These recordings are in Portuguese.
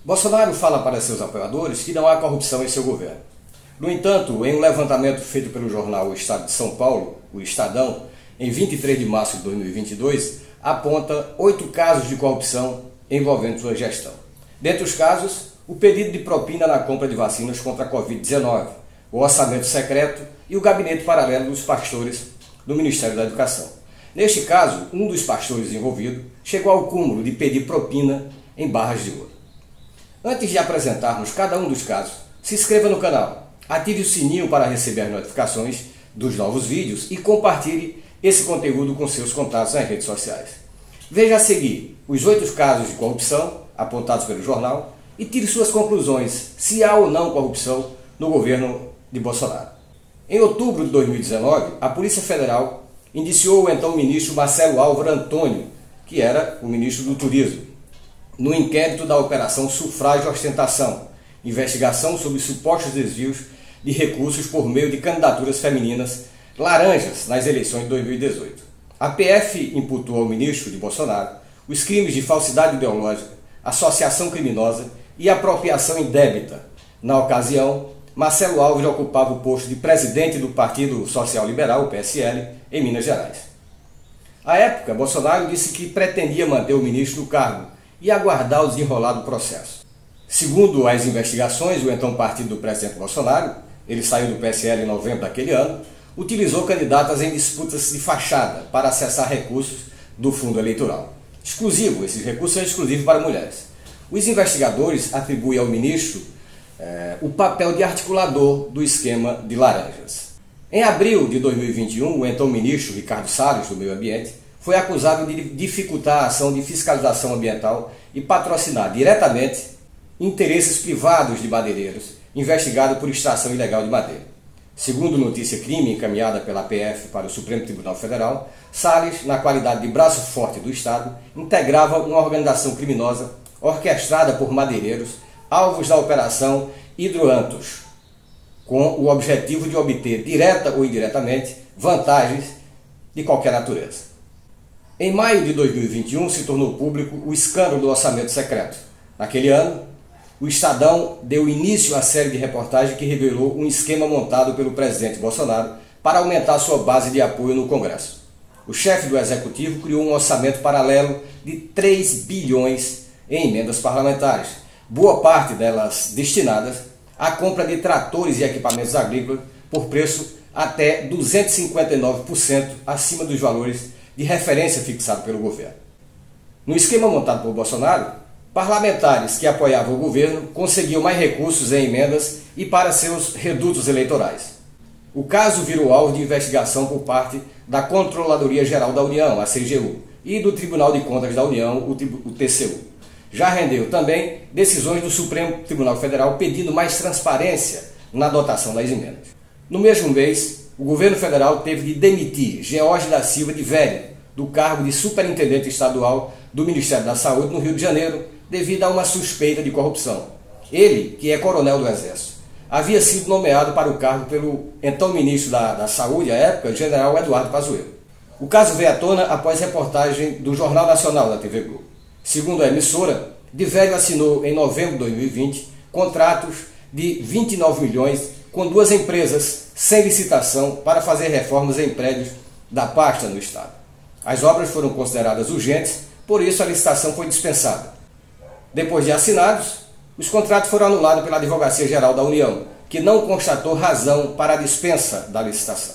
Bolsonaro fala para seus apoiadores que não há corrupção em seu governo. No entanto, em um levantamento feito pelo jornal O Estado de São Paulo, o Estadão, em 23 de março de 2022, aponta 8 casos de corrupção envolvendo sua gestão. Dentre os casos, o pedido de propina na compra de vacinas contra a Covid-19, o orçamento secreto e o gabinete paralelo dos pastores do Ministério da Educação. Neste caso, um dos pastores envolvido chegou ao cúmulo de pedir propina em barras de ouro. Antes de apresentarmos cada um dos casos, se inscreva no canal, ative o sininho para receber as notificações dos novos vídeos e compartilhe esse conteúdo com seus contatos nas redes sociais. Veja a seguir os 8 casos de corrupção apontados pelo jornal e tire suas conclusões se há ou não corrupção no governo de Bolsonaro. Em outubro de 2019, a Polícia Federal indiciou o então ministro Marcelo Álvaro Antônio, que era o ministro do Turismo, no inquérito da Operação Sufrágio e Ostentação, investigação sobre supostos desvios de recursos por meio de candidaturas femininas laranjas nas eleições de 2018. A PF imputou ao ministro de Bolsonaro os crimes de falsidade ideológica, associação criminosa e apropriação indébita. Na ocasião, Marcelo Álvaro ocupava o posto de presidente do Partido Social Liberal, o PSL, em Minas Gerais. À época, Bolsonaro disse que pretendia manter o ministro no cargo e aguardar o desenrolar do processo. Segundo as investigações, o então partido do presidente Bolsonaro, ele saiu do PSL em novembro daquele ano, utilizou candidatas em disputas de fachada para acessar recursos do fundo eleitoral. Esses recursos são exclusivos para mulheres. Os investigadores atribuem ao ministro o papel de articulador do esquema de laranjas. Em abril de 2021, o então ministro Ricardo Salles, do Meio Ambiente, foi acusado de dificultar a ação de fiscalização ambiental e patrocinar diretamente interesses privados de madeireiros, investigado por extração ilegal de madeira. Segundo notícia crime encaminhada pela PF para o Supremo Tribunal Federal, Salles, na qualidade de braço forte do Estado, integrava uma organização criminosa orquestrada por madeireiros, alvos da Operação Hidroantos, com o objetivo de obter, direta ou indiretamente, vantagens de qualquer natureza. Em maio de 2021 se tornou público o escândalo do orçamento secreto. Naquele ano, o Estadão deu início à série de reportagens que revelou um esquema montado pelo presidente Bolsonaro para aumentar sua base de apoio no Congresso. O chefe do Executivo criou um orçamento paralelo de 3 bilhões em emendas parlamentares, boa parte delas destinadas à compra de tratores e equipamentos agrícolas por preço até 259% acima dos valores de referência fixado pelo governo. No esquema montado por Bolsonaro, parlamentares que apoiavam o governo conseguiam mais recursos em emendas e para seus redutos eleitorais. O caso virou alvo de investigação por parte da Controladoria Geral da União, a CGU, e do Tribunal de Contas da União, o TCU. Já rendeu também decisões do Supremo Tribunal Federal pedindo mais transparência na dotação das emendas. No mesmo mês, o governo federal teve de demitir George da Silva de Velho do cargo de superintendente estadual do Ministério da Saúde no Rio de Janeiro, devido a uma suspeita de corrupção. Ele, que é coronel do Exército, havia sido nomeado para o cargo pelo então ministro da Saúde, à época, general Eduardo Pazuello. O caso veio à tona após reportagem do Jornal Nacional da TV Globo. Segundo a emissora, de Velho assinou em novembro de 2020 contratos de 29 milhões com 2 empresas sem licitação para fazer reformas em prédios da pasta no Estado. As obras foram consideradas urgentes, por isso a licitação foi dispensada. Depois de assinados, os contratos foram anulados pela Advocacia Geral da União, que não constatou razão para a dispensa da licitação.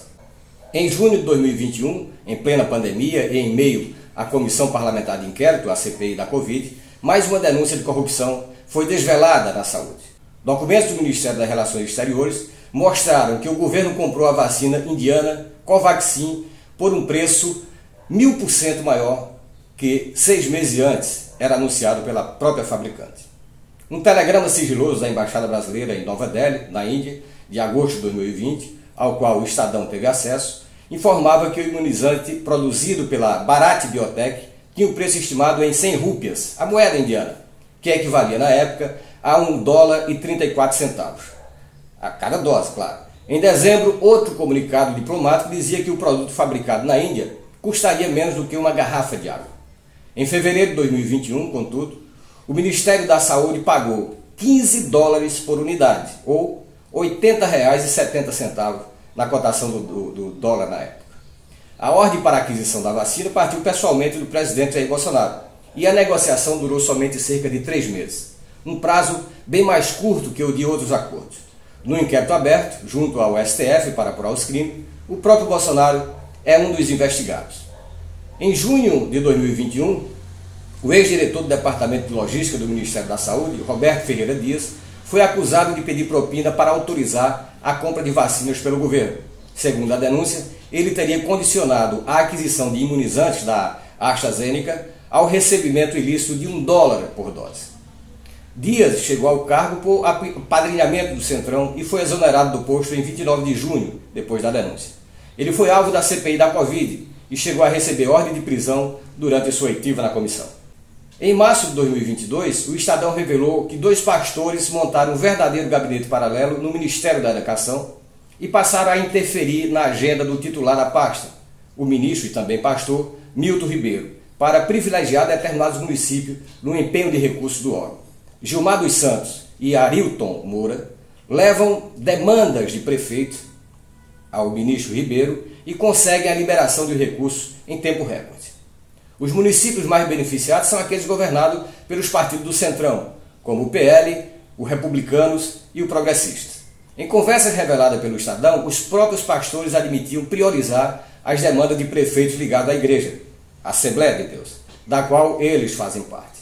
Em junho de 2021, em plena pandemia e em meio à Comissão Parlamentar de Inquérito, a CPI da Covid, mais uma denúncia de corrupção foi desvelada na saúde. Documentos do Ministério das Relações Exteriores mostraram que o governo comprou a vacina indiana Covaxin por um preço 1000% maior que 6 meses antes era anunciado pela própria fabricante. Um telegrama sigiloso da Embaixada Brasileira em Nova Delhi, na Índia, de agosto de 2020, ao qual o Estadão teve acesso, informava que o imunizante produzido pela Bharat Biotech tinha o preço estimado em 100 rúpias, a moeda indiana, que equivalia na época a $1,34 a cada dose, claro. Em dezembro, outro comunicado diplomático dizia que o produto fabricado na Índia custaria menos do que uma garrafa de água. Em fevereiro de 2021, contudo, o Ministério da Saúde pagou 15 dólares por unidade, ou R$ 80,70 na cotação do dólar na época. A ordem para a aquisição da vacina partiu pessoalmente do presidente Jair Bolsonaro e a negociação durou somente cerca de 3 meses, um prazo bem mais curto que o de outros acordos. No inquérito aberto, junto ao STF para apurar os crimes, o próprio Bolsonaro é um dos investigados. Em junho de 2021, o ex-diretor do Departamento de Logística do Ministério da Saúde, Roberto Ferreira Dias, foi acusado de pedir propina para autorizar a compra de vacinas pelo governo. Segundo a denúncia, ele teria condicionado a aquisição de imunizantes da AstraZeneca ao recebimento ilícito de $1 por dose. Dias chegou ao cargo por apadrinhamento do Centrão e foi exonerado do posto em 29 de junho, depois da denúncia. Ele foi alvo da CPI da Covid e chegou a receber ordem de prisão durante sua oitiva na comissão. Em março de 2022, o Estadão revelou que 2 pastores montaram um verdadeiro gabinete paralelo no Ministério da Educação e passaram a interferir na agenda do titular da pasta, o ministro e também pastor Milton Ribeiro, para privilegiar determinados municípios no empenho de recursos do órgão. Gilmar dos Santos e Arilton Moura levam demandas de prefeito ao ministro Ribeiro e conseguem a liberação de recursos em tempo recorde. Os municípios mais beneficiados são aqueles governados pelos partidos do Centrão, como o PL, o Republicanos e o Progressistas. Em conversas reveladas pelo Estadão, os próprios pastores admitiam priorizar as demandas de prefeitos ligados à igreja, a Assembleia de Deus, da qual eles fazem parte.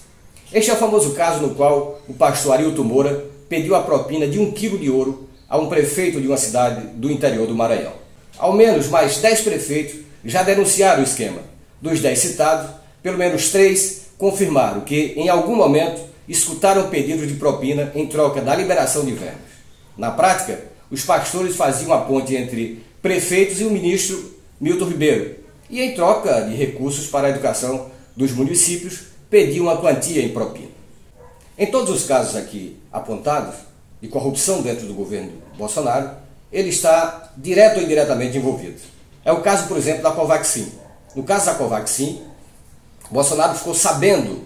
Este é o famoso caso no qual o pastor Arilton Moura pediu a propina de 1 quilo de ouro a um prefeito de uma cidade do interior do Maranhão. Ao menos mais 10 prefeitos já denunciaram o esquema. Dos 10 citados, pelo menos 3 confirmaram que, em algum momento, escutaram pedidos de propina em troca da liberação de verbas. Na prática, os pastores faziam a ponte entre prefeitos e o ministro Milton Ribeiro, e em troca de recursos para a educação dos municípios, pediam uma quantia em propina. Em todos os casos aqui apontados, de corrupção dentro do governo Bolsonaro, ele está direto ou indiretamente envolvido. É o caso, por exemplo, da Covaxin. No caso da Covaxin, Bolsonaro ficou sabendo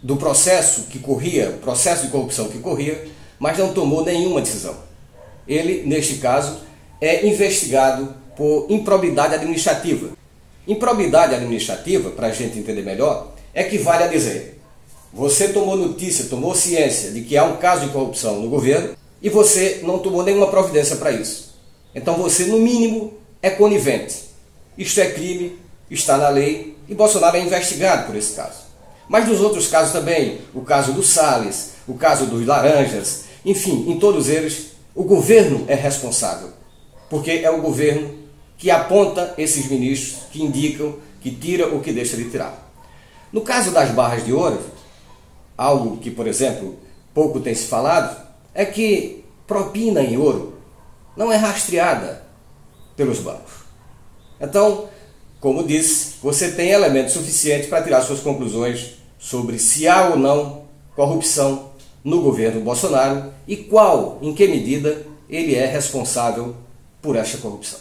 do processo que corria, processo de corrupção que corria, mas não tomou nenhuma decisão. Ele, neste caso, é investigado por improbidade administrativa. Improbidade administrativa, para a gente entender melhor, equivale a dizer: você tomou notícia, tomou ciência de que há um caso de corrupção no governo e você não tomou nenhuma providência para isso. Então você, no mínimo, é conivente. Isto é crime, está na lei e Bolsonaro é investigado por esse caso. Mas nos outros casos também, o caso do Salles, o caso dos Laranjas, enfim, em todos eles, o governo é responsável, porque é o governo que aponta esses ministros, que indicam, que tira ou que deixa de tirar. No caso das barras de ouro, algo que, por exemplo, pouco tem se falado, é que propina em ouro não é rastreada pelos bancos. Então, como disse, você tem elementos suficientes para tirar suas conclusões sobre se há ou não corrupção no governo Bolsonaro e qual, em que medida, ele é responsável por esta corrupção.